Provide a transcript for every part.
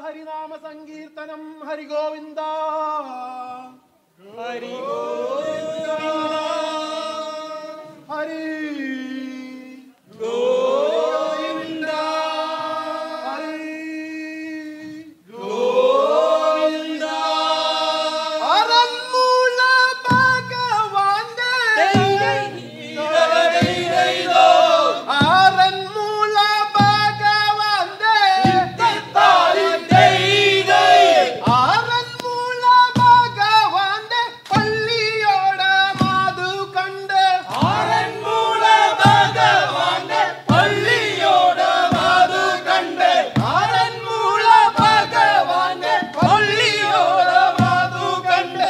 ഹരിനാമ സങ്കീർത്തനം. ഹരിഗോവിന്ദ ഹരി ഹരി ഗോവിന്ദ ഹരി ഗോവിന്ദ. അരന്മൂല ഭഗവാന്റെ അരന്മൂല ഭഗവാന്റെ അരന്മൂല ഭഗവാന്റെ പള്ളിയോട മാതു കണ്ട് അരന്മൂല ഭഗവാന്റെ പള്ളിയോട മാതു കണ്ട് അരന്മൂല ഭഗവാന്റെ പള്ളിയോട മാതു കണ്ട്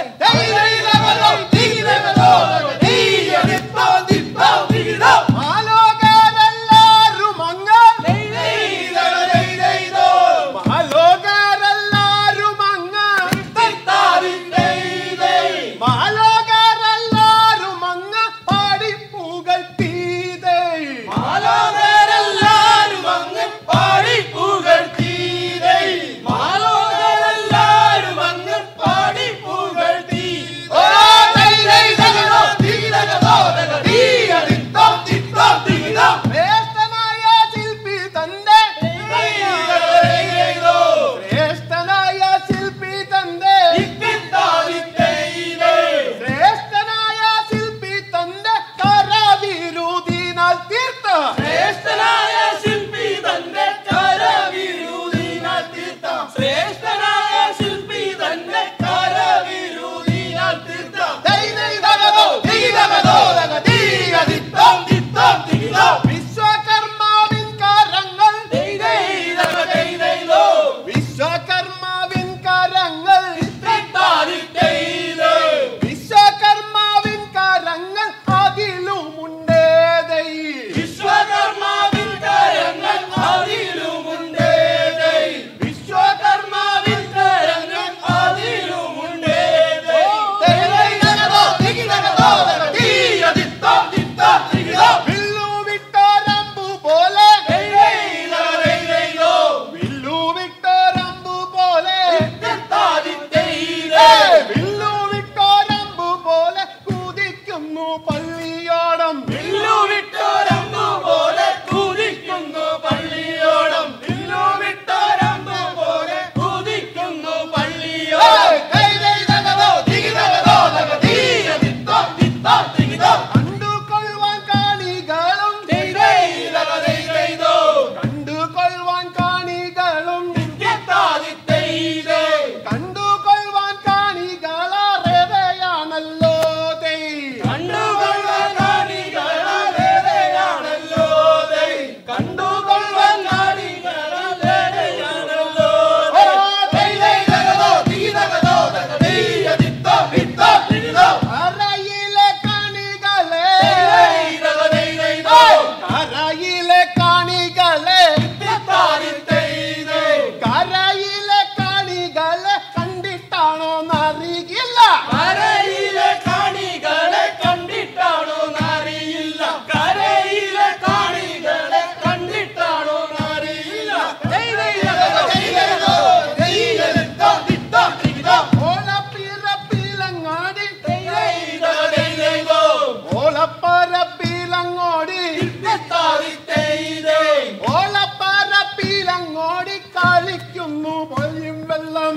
മാലോകരെല്ലാരും അങ്ങ് മാലോകരെല്ലാരും അങ്ങ് മാലോകരെല്ലാരും അങ്ങ് പാടിപ്പുകഴ്ത്തീതേ മാലോകരെല്ലാരും അങ്ങ് പാടിപ്പുകഴ്ത്തീതേ മാലോകരെല്ലാരും അങ്ങ് പാടിപ്പുകഴ്ത്തി. ശ്രേഷ്ഠനായ ശില്പി തന്റെ ശ്രേഷ്ഠനായ ശില്പി തന്റെ ശ്രേഷ്ഠനായ ശില്പി തന്റെ കരവിരുതിനാൽ തീർത്ത ശ്രേഷ്ഠനായ ശില്പി തന്റെ കരവിരുതിനാൽ തീർത്ത ശ്രേഷ്ഠനായ ശില്പി തന്റെ കരവിരുതിനാൽ തീർത്ത വിശ്വകർമാവിൻ കരങ്ങൾ വിശ്വകർമാവിൻ കരങ്ങൾ വിശ്വകർമാവിൻ കരങ്ങൾ അതിലുമുണ്ടേ വിശ്വകർമാവിൻ കരങ്ങൾ അതിലുമുണ്ടേ വിശ്വകർമാവിൻ കരങ്ങൾ അതിലുമുണ്ടേ. വില്ലു വിട്ടോരമ്പു പോലെ വില്ലു വിട്ടോരമ്പു പോലെ വില്ലു വിട്ടോരമ്പു പോലെ കുതിക്കുന്നു പള്ളിയോടം വില്ലു വിട്ടോരമ്പു പോലെ കുതിക്കുന്നു പള്ളിയോടം വില്ലു വിട്ടോരമ്പു പോലെ കുതിക്കുന്നു പള്ളിയോടം. കണ്ടുകൊള്ളുവാൻ കാണികളും കണ്ടുകൊള്ളുവാൻ കാണികളും കണ്ടുകൊള്ളുവാൻ കാണികളേറെയാണല്ലോ കണ്ടുകൊള്ളുവാൻ കാണികളേറെയാണല്ലോ കണ്ടുകൊള്ളുവാൻ കാണികളേറെയാണല്ലോ. അറയിലെ കാണികളെ കരയിലെ കാണികളെ കരയിലെ കാണികളെ കണ്ടിട്ടാണോ എന്നറിയില്ല കരയിലെ കാണികളെ കണ്ടിട്ടാണോ എന്നറിയില്ല കരയിലെ കാണികളെ കണ്ടിട്ടാണോ എന്നറിയില്ല. ഓളപ്പിറപ്പിലങ്ങാടി ഓളപ്പരപ്പിലങ്ങോടി ഓളപ്പരപ്പിലങ്ങോടി കളിക്കുന്നു പൊയ്യും വെള്ളം